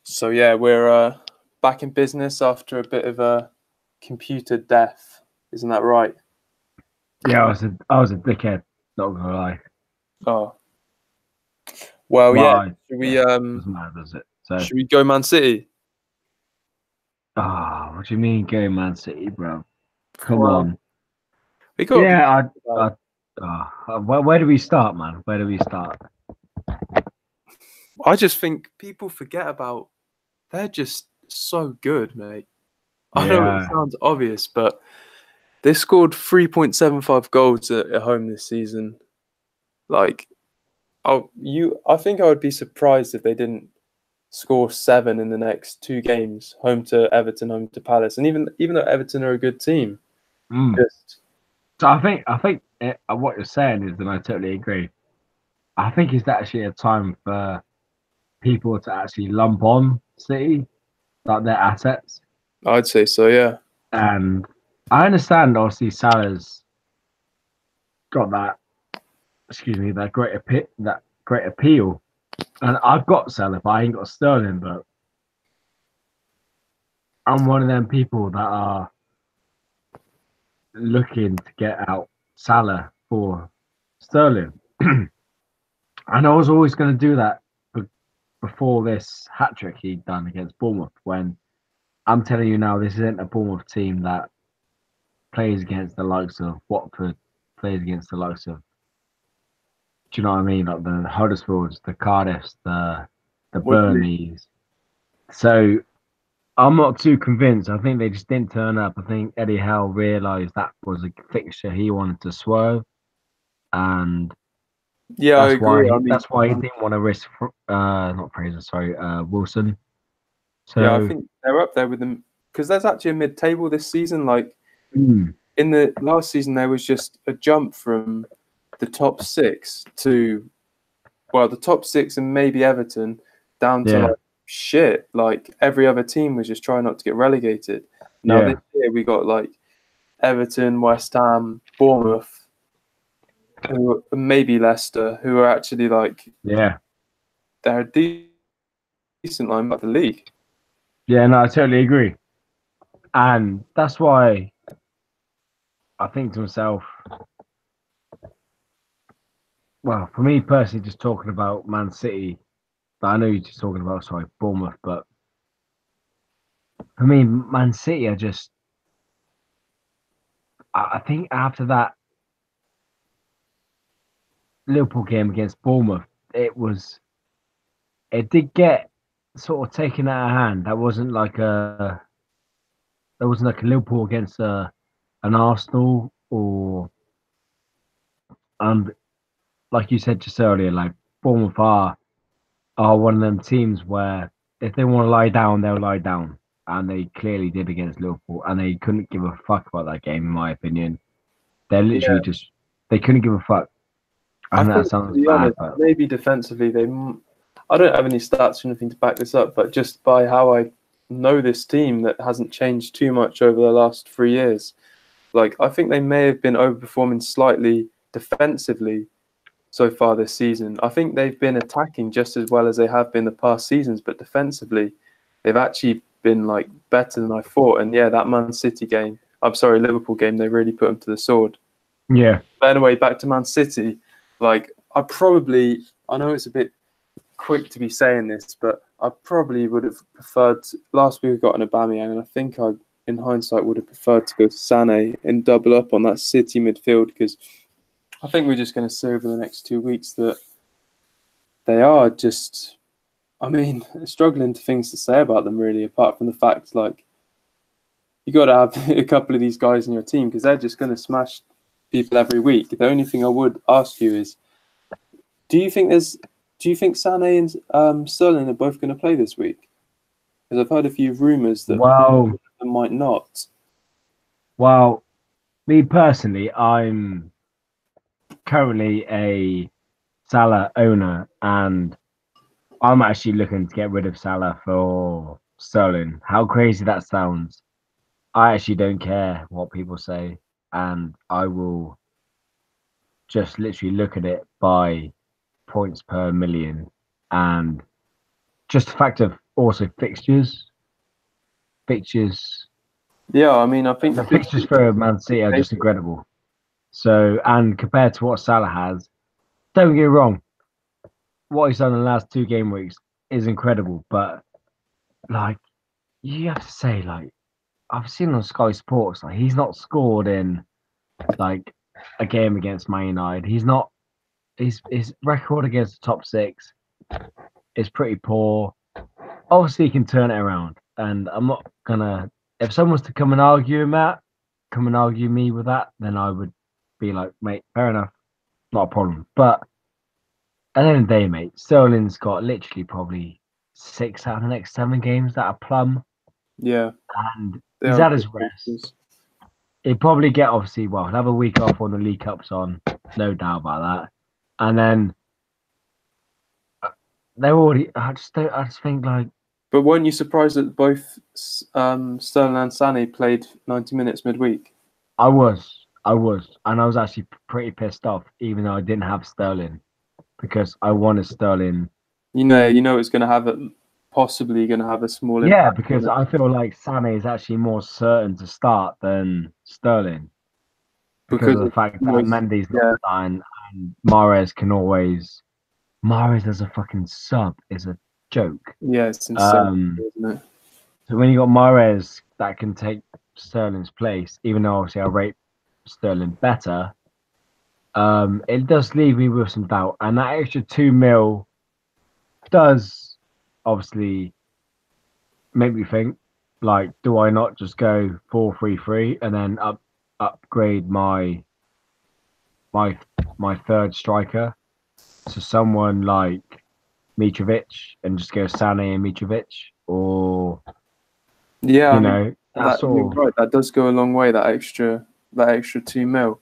So yeah, we're back in business after a bit of a computer death. Isn't that right? Yeah, I was a dickhead, not gonna lie. Oh, well, yeah. Why? Should we Yeah, doesn't matter, does it? So, should we go Man City? what do you mean, go Man City, bro? Come Well, on. we got a good Yeah, about it. where do we start, man? Where do we start? I just think people forget about they're just so good, mate. I know it Yeah, sounds obvious, but they scored 3.75 goals at home this season. Like, I think I would be surprised if they didn't score 7 in the next 2 games, home to Everton, home to Palace, and even though Everton are a good team, mm. just So I think what you're saying is, and I totally agree. I think it's actually a time for people to actually lump on City, like their assets, I'd say so. Yeah, and I understand. Obviously, Salah's got that. Excuse me, that great appeal. And I've got Salah, but I ain't got Sterling. But I'm one of them people that are looking to get out Salah for Sterling. And I was always going to do that before this hat trick he'd done against Bournemouth. When I'm telling you now, this isn't a Bournemouth team that plays against the likes of Watford, plays against the likes of, do you know what I mean? Like the Huddersfields, the Cardiffs, the what do you mean? Burnleys. So I'm not too convinced. I think they just didn't turn up. I think Eddie Howe realised that was a fixture he wanted to swerve, and Yeah, I agree. I mean, that's why he didn't want to risk not Fraser, sorry, Wilson. yeah, I So think they're up there with them because there's actually a mid-table this season. Like mm, in the last season, there was just a jump from the top six to the top six and maybe Everton down to yeah, like shit. Like every other team was just trying not to get relegated. Now this yeah, year we got like Everton, West Ham, Bournemouth, who maybe Leicester, who are actually like yeah, they're a decent line of the league. yeah. No, I totally agree, and that's why I think to myself, well, for me personally, just talking about Man City, but I know you're just talking about sorry Bournemouth, but for me, Man City are just. I think after that Liverpool game against Bournemouth, it was it did get sort of taken out of hand. That wasn't like a Liverpool against an Arsenal or and like you said just earlier, like Bournemouth are one of them teams where if they want to lie down, they'll lie down. And they clearly did against Liverpool, and they couldn't give a fuck about that game, in my opinion. They're literally Yeah, just they couldn't give a fuck. I And that think to sounds be bad, honest, but maybe defensively I don't have any stats or anything to back this up, but just by how I know this team that hasn't changed too much over the last 3 years, like I think they may have been overperforming slightly defensively so far this season. I think they've been attacking just as well as they have been the past seasons, but defensively, they've actually been like better than I thought. And yeah, that Man City game, I'm sorry, Liverpool game, they really put them to the sword. yeah, But anyway, back to Man City. Like I know it's a bit quick to be saying this, but I probably would have preferred. Last week we got an Aubameyang, and I think in hindsight, would have preferred to go Sané and double up on that City midfield because I think we're just going to see over the next 2 weeks that they are just, I mean, struggling to things to say about them really, apart from the fact like you got to have a couple of these guys in your team because they're just going to smash people every week. The only thing I would ask you is, do you think there's, do you think Sané and Sterling are both going to play this week? Because I've heard a few rumours that well, they might not. well, me personally, I'm currently a Salah owner, and I'm actually looking to get rid of Salah for Sterling. How crazy that sounds. I actually don't care what people say, and I will just literally look at it by points per million and just the fact of also fixtures. Yeah, I mean, I think The fixtures for Man City are just incredible. So, and compared to what Salah has, don't get me wrong, what he's done in the last 2 game weeks is incredible. But like, you have to say, like, I've seen on Sky Sports, like, he's not scored in like a game against Man United. He's not. His record against the top 6 is pretty poor. Obviously, he can turn it around, and I'm not gonna. If someone was to come and argue me with that, then I would be like, mate, fair enough, not a problem. But at the end of the day, mate, Sterling's got literally probably 6 out of the next 7 games that are plum, yeah, and they he's are had his good rest. fixtures. He'll probably get obviously he'll have a week off when the League Cup's on, no doubt about that. And then they're already. I just think like. But weren't you surprised that both Sterling and Sané played 90 minutes midweek? I was, and I was actually pretty pissed off, even though I didn't have Sterling, because I wanted Sterling. You know, it's going to have possibly going to have a small Yeah, impact. because I feel like Sané is actually more certain to start than Sterling, because of the fact that Mendy's not starting and Mahrez can always. Mahrez as a fucking sub is a joke. Yeah, it's insane, isn't it? So when you got Mahrez that can take Sterling's place, even though obviously I rate Sterling better, it does leave me with some doubt. And that extra 2 mil does obviously make me think, like, do I not just go 4-3-3 and then upgrade my third striker to someone like Mitrovic and just go Sané and Mitrovic, or yeah, you know, that's all. Right, that does go a long way. That extra 2 mil,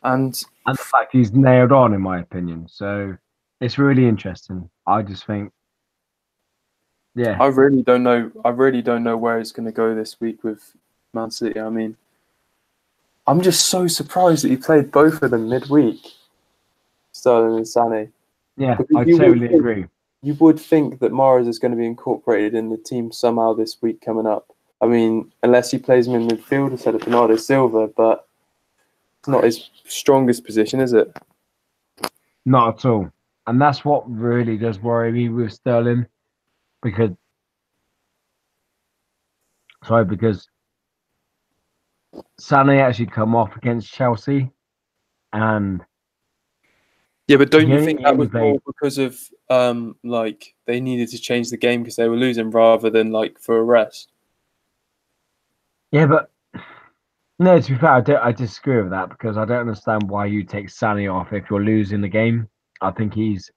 and the fact he's nailed on, in my opinion. So it's really interesting. I just think, yeah, I really don't know. I really don't know where it's going to go this week with Man City. I mean, I'm just so surprised that he played both of them midweek, Sterling and Sané. Yeah, I totally agree. You would think that Mahrez is going to be incorporated in the team somehow this week coming up. I mean, unless he plays him in midfield instead of Bernardo Silva, but it's not his strongest position, is it? Not at all. And that's what really does worry me with Sterling, because Sané actually come off against Chelsea, and yeah, but don't you think that was more because of like they needed to change the game because they were losing rather than like for a rest? Yeah, but no, to be fair, I disagree with that, because I don't understand why you take Sané off if you're losing the game. I think he's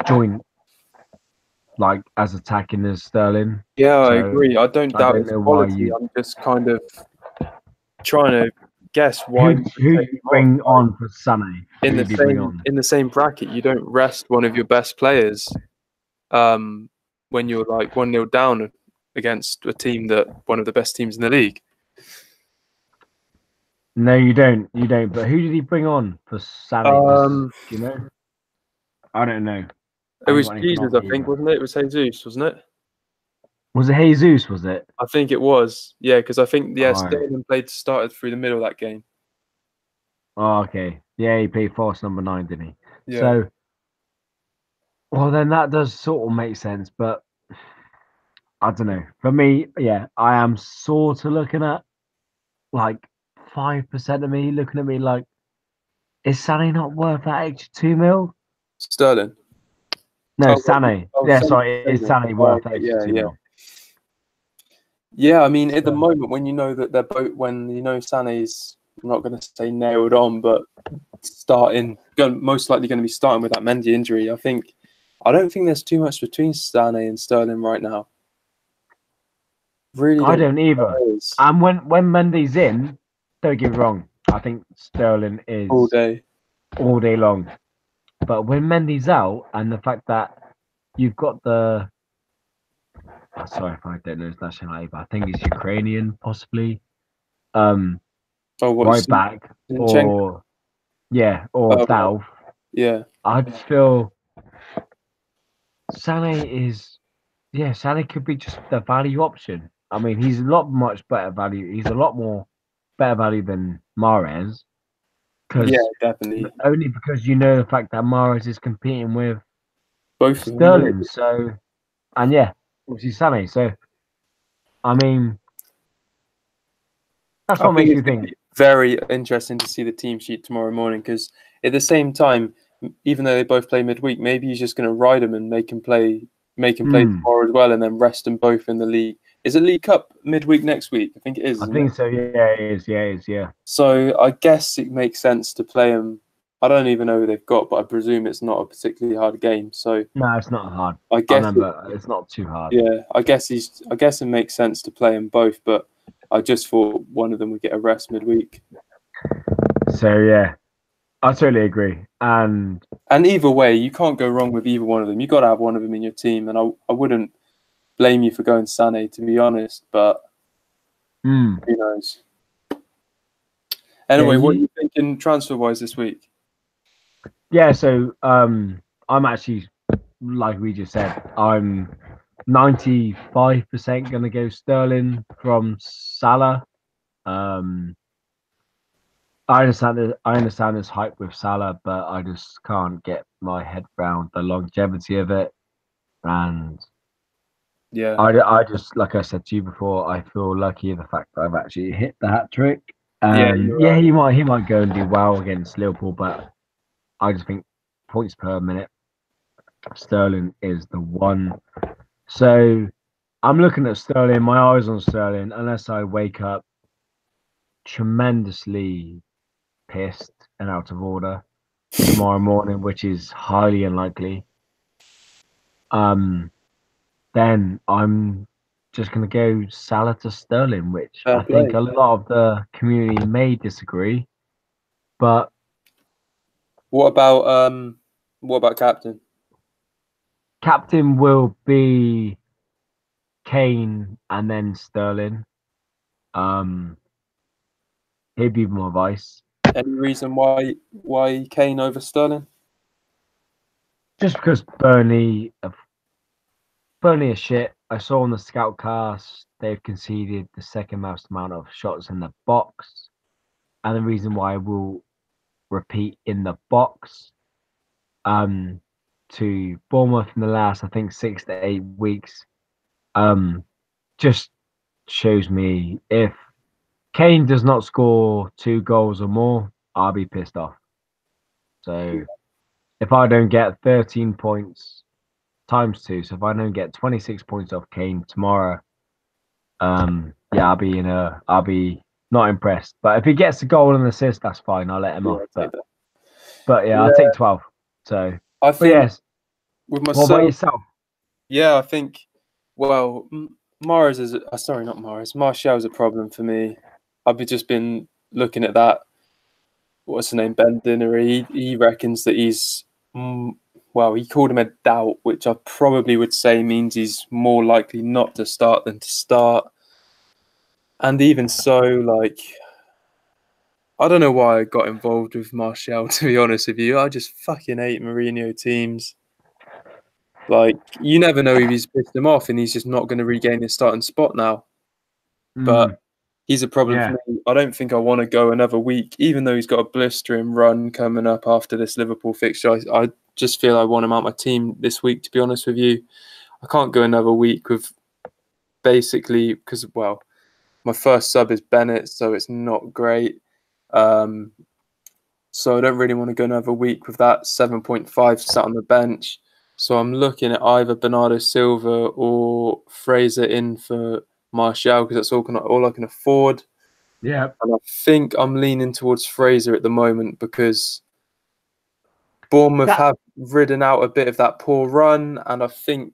joint like as attacking as Sterling. Yeah, I agree. I don't doubt his quality. You... I'm just kind of trying to guess why. Who do you bring on for Sané? In the same bracket, you don't rest one of your best players when you're like 1-0 down against a team one of the best teams in the league. No, you don't. You don't. But who did he bring on for Sané? Do you know? I don't know. It was Jesus, I think, wasn't it? It was Jesus, wasn't it? Was it Jesus? Was it? I think it was. Yeah, because I think Sterling started through the middle of that game. Oh, okay. Yeah, he played force number 9, didn't he? Yeah. So, well, then that does sort of make sense, but I don't know. For me, yeah, I am sort of looking at like 5% of me looking at me like, is Sané not worth that extra 2 mil? Sterling. No, Sané. Yeah, sorry, is Sané worth that extra 2 mil? Yeah, I mean, at the moment, when you know that they're both, when you know Sané's, I'm not going to say nailed on, but most likely going to be starting with that Mendy injury. I don't think there's too much between Sané and Sterling right now. Really, I don't either. And when Mendy's in, don't get me wrong, I think Sterling is all day long. But when Mendy's out, and the fact that you've got sorry if I don't know his nationality, but I think he's Ukrainian, possibly. Right back, or Dalf. Yeah, I just feel Sané is yeah, Salah could be just the value option. I mean, he's a lot much better value. He's a lot more better value than Mahrez Yeah, because definitely. only because you know the fact that Mahrez is competing with Both of them, really. Sterling. So, and yeah, obviously Salah. So, I mean, that's I what think makes it's you going to think. be very interesting to see the team sheet tomorrow morning because at the same time, even though they both play midweek, maybe he's just going to ride them and make him play Hmm, tomorrow as well, and then rest them both in the league. Is it League Cup midweek next week? I think it is, I isn't it? think so. Yeah, it is. Yeah, it is. Yeah. So I guess it makes sense to play them. I don't even know who they've got, but I presume it's not a particularly hard game. So No, it's not hard. I I guess it, remember it's not too hard. yeah, I guess it makes sense to play them both, but I just thought one of them would get a rest midweek. So yeah, I totally agree. And either way, you can't go wrong with either one of them. You got to have one of them in your team, and I wouldn't blame you for going Sané, to be honest. But mm, who knows? yeah, Anyway, what are you thinking transfer wise this week? yeah. So I'm actually like we just said, I'm 95% gonna go Sterling from Salah. Um, I understand this hype with Salah, but I just can't get my head around the longevity of it. And Yeah, I just, like I said to you before, I feel lucky the fact that I've actually hit the hat trick. yeah, And you're yeah, right. he might go and do well against Liverpool, but I just think points per minute, Sterling is the one. So I'm looking at Sterling, my eyes on Sterling, unless I wake up tremendously pissed and out of order tomorrow morning, which is highly unlikely. Um, then I'm just going to go Salah to Sterling, which Fair I think play. a lot of the community may disagree, but What about captain? captain will be Kane and then Sterling. Um, he'd be my vice. Any reason why Kane over Sterling? Just because Burnley is shit. I saw on the scout cast they've conceded the second most amount of shots in the box. And the reason why I will repeat in the box um to Bournemouth in the last I think 6 to 8 weeks um just shows me if Kane does not score 2 goals or more, I'll be pissed off. So if I don't get 13 points times two, so if I don't get 26 points off Kane tomorrow, yeah, I'll be not impressed. But if he gets a goal and assist, that's fine. I'll let him Yeah, off. I'll take that. But yeah, I'll Yeah, take 12. So, I but think yes, with what about myself, yourself? yeah, I think. Well, Mars is sorry, not Mars. Martial's a problem for me. I've just been looking at that. What's the name? Ben Dinner. He reckons that he's well. He called him a doubt, which I probably would say means he's more likely not to start than to start. And even so, like I don't know why I got involved with Martial. To be honest with you, I just fucking hate Mourinho teams. Like you never know if he's pissed him off and he's just not going to regain his starting spot now. But Mm, he's a problem for yeah, me. I don't think I want to go another week, even though he's got a blistering run coming up after this Liverpool fixture. I just feel I want him out my team this week. To be honest with you, I can't go another week with basically because well, my first sub is Bennett, so it's not great. Um, so I don't really want to go another week with that 7.5 sat on the bench. So I'm looking at either Bernardo Silva or Fraser in for Martial because that's all I can afford. yeah. And I think I'm leaning towards Fraser at the moment because Bournemouth That have ridden out a bit of that poor run, and I feel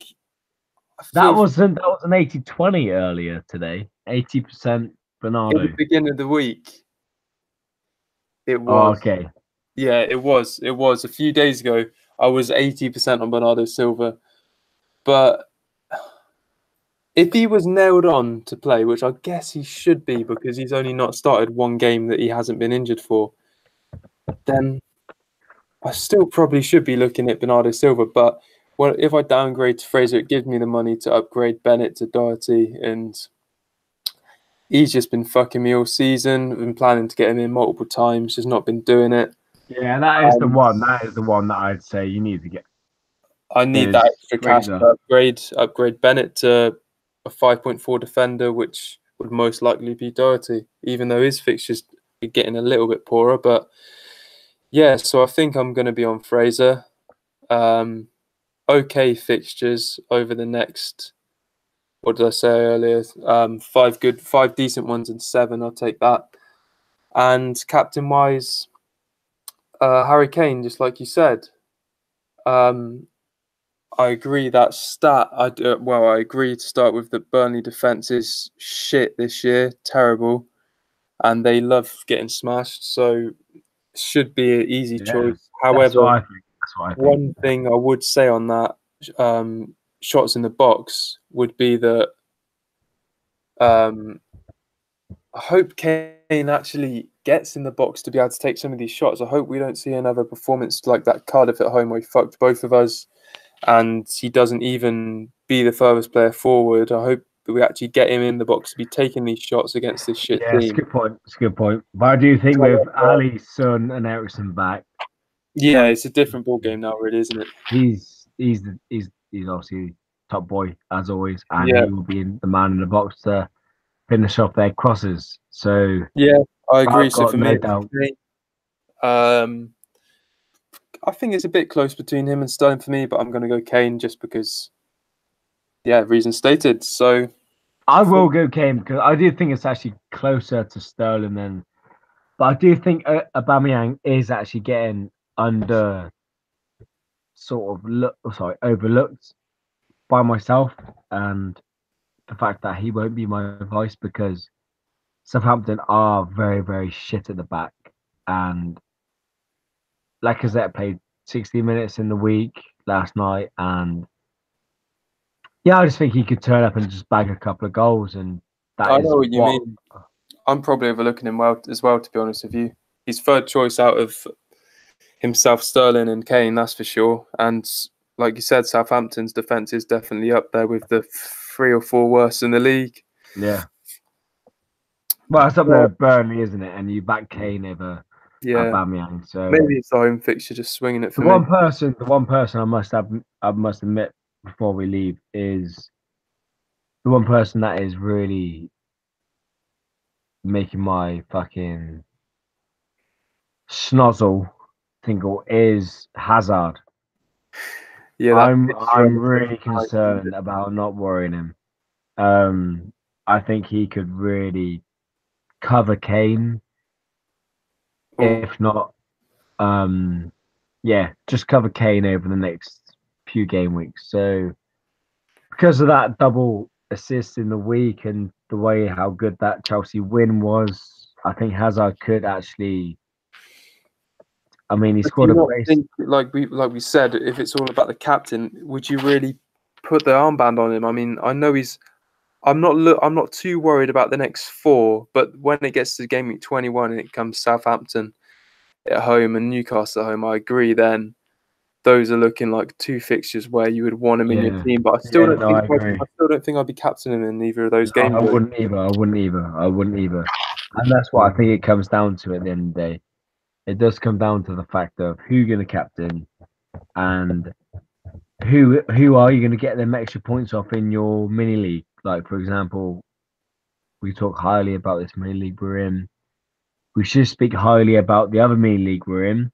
that was an 80-20 earlier today. 80% in the Bernardo. beginning of the week it Oh, was. okay. Yeah, it was. It was a few days ago. I was 80% on Bernardo Silva, but if he was nailed on to play, which I guess he should be because he's only not started one game that he hasn't been injured for, then I still probably should be looking at Bernardo Silva. But well, if I downgrade to Fraser, it gives me the money to upgrade Bennett to Doherty, and he's just been fucking me all season. I've been planning to get him in multiple times, just not been doing it. Yeah, that is the Um, one. That is the one that I'd say you need to get. I need Is that extra cash Fraser. to upgrade Bennett to a 5.4 defender, which would most likely be Doherty, even though his fixtures are getting a little bit poorer. But yeah, so I think I'm going to be on Fraser. Okay fixtures over the next, what did I say earlier? Five decent ones and 7. I'll take that. And captain wise, Harry Kane, just like you said. Um, I agree that stat. I agree to start with the Burnley defense is shit this year, terrible, and they love getting smashed. So should be an easy Yeah, choice. that's what However, I think. That's what I think. one thing I would say on that shots in the box would be that um, I hope Kane actually gets in the box to be able to take some of these shots. I hope we don't see another performance like that Cardiff at home where he fucked both of us and he doesn't even be the furthest player forward. I hope that we actually get him in the box to be taking these shots against this shit Yeah, it's a team. good point. It's a good point. But I do think with Ali, Son, and Ericsson back, Yeah, it's a different ball game now, really, isn't it? he's obviously top boy as always, and Yeah, he will be the man in the box to finish off their crosses. So yeah, I agree. I've So got for me, no it's doubt. Kane. Um, I think it's a bit close between him and Sterling for me, but I'm going to go Kane just because, yeah, reason stated. So I will for go Kane because I do think it's actually closer to Sterling than. But I do think Aubameyang is actually getting under overlooked by myself, and the fact that he won't be my vice because Southampton are very, very shit at the back. And Lacazette played 60 minutes in the week last night. And yeah, I just think he could turn up and just bag a couple of goals. And that I is know what you what. mean. I'm probably overlooking him well as well, to be honest with you. He's third choice out of himself, Sterling and Kane, that's for sure. And like you said, Southampton's defence is definitely up there with the 3 or 4 worst in the league. Yeah. Well, it's up there Well, with Burnley, isn't it? And you back Kane over yeah, Aubameyang. So maybe it's the home fixture just swinging it the for me. one person I must admit before we leave is the one person that is really making my fucking snozzle tingle is Hazard. Yeah, that picture I'm on the really concerned about not worrying him. Um, I think he could really cover Kane, oh, if not, yeah, just cover Kane over the next few game weeks. So because of that double assist in the week and the way how good that Chelsea win was, I think Hazard could actually. I mean, he but do scored you a not brace. think, like we said, if it's all about the captain, would you really put the armband on him? I mean, I know he's. I'm not too worried about the next 4, but when it gets to game week 21 and it comes Southampton at home and Newcastle at home, I agree. Then those are looking like 2 fixtures where you would want him in your Yeah, team. But yeah, no, I agree. I still don't think I'd be captaining him in either of those No, games. I wouldn't either. I wouldn't either. I wouldn't either. And that's what I think it comes down to at the end of the day. It does come down to the fact of who you're going to captain and who are you going to get them extra points off in your mini league. Like for example, we talk highly about this mini league we're in. We should speak highly about the other mini league we're in.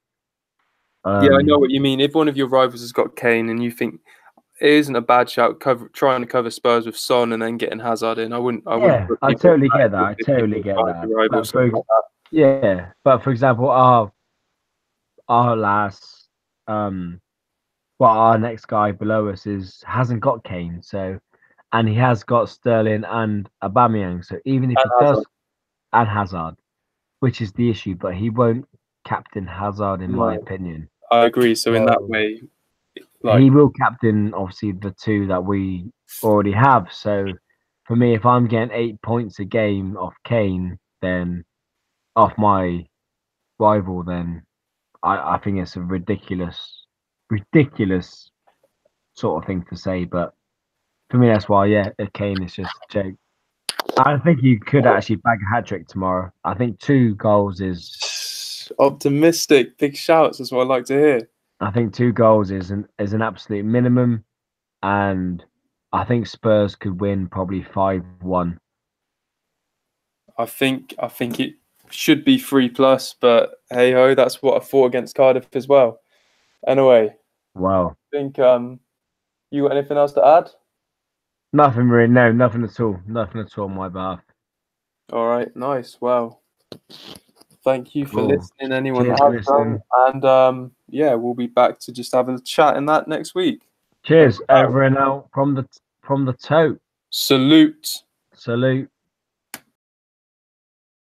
Yeah, I know Um, what you mean. If one of your rivals has got Kane and you think it isn't a bad shout, trying to cover Spurs with Son and then getting Hazard in, I wouldn't yeah, put I people totally get that. I if totally people get find that. your rival But something like that. but for example, our last our next guy below us hasn't got Kane, so and he has got Sterling and Aubameyang. So even if And he Hazard, does and Hazard, which is the issue, but he won't captain Hazard in my no, opinion. I agree. So in that So way, like he will captain obviously the two that we already have. So for me, if I'm getting 8 points a game off Kane, then off my rival, then I think it's a ridiculous sort of thing to say, but for me, that's why. Yeah, Kane is just a joke. I think you could actually bag a hat trick tomorrow. I think 2 goals is optimistic. Big shouts. That's what I like to hear. I think 2 goals is an absolute minimum, and I think Spurs could win probably 5-1. I think it should be 3+, but hey ho, that's what I thought against Cardiff as well. Anyway, Wow. I think you got anything else to add? Nothing really. No, nothing at all. Nothing at all on my behalf. All right, nice. Well, thank you for Cool. listening, anyone Cheers that for has done. listening. And yeah, we'll be back to just have a chat in that next week. Cheers. Over and out from the tote. Salute. Salute.